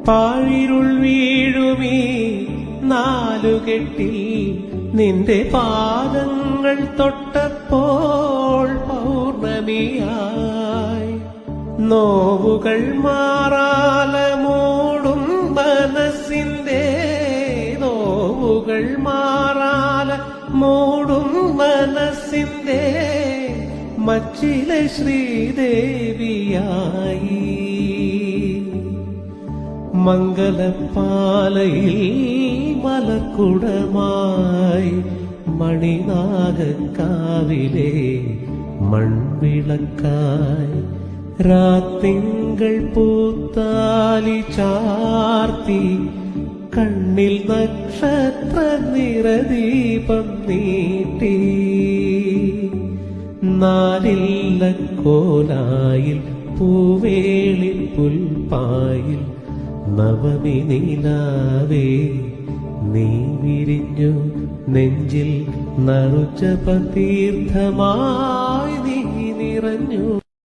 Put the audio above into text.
പാഴിരുൾ വീഴുമീ നാലുകെട്ടിൽ നിന്റെ പാദങ്ങൾ തൊട്ടപ്പോൾ പൗർണമിയായി നോവുകൾ മാറാല മൂടും മനസ്സിന്റെ നോവുകൾ മാറാല മൂടും മനസ്സിന്റെ മച്ചിലെ ശ്രീദേവിയായി മംഗലപ്പാലയിൽ മലക്കുടമായി മണിനാഗക്കാവിലെ മൺവിളക്കായി രാത്തിങ്കൾ പൂത്താലി ചാർത്തി കണ്ണിൽ നക്ഷത്ര നിറദീപം നീട്ടി നാലില്ല കോലായിൽ പൂവേളി പുൽപ്പായിൽ നവമി നിലാവേ നീ വിരിഞ്ഞു നെഞ്ചിൽ നറുജപതീർത്ഥമായി നീ നിറഞ്ഞു.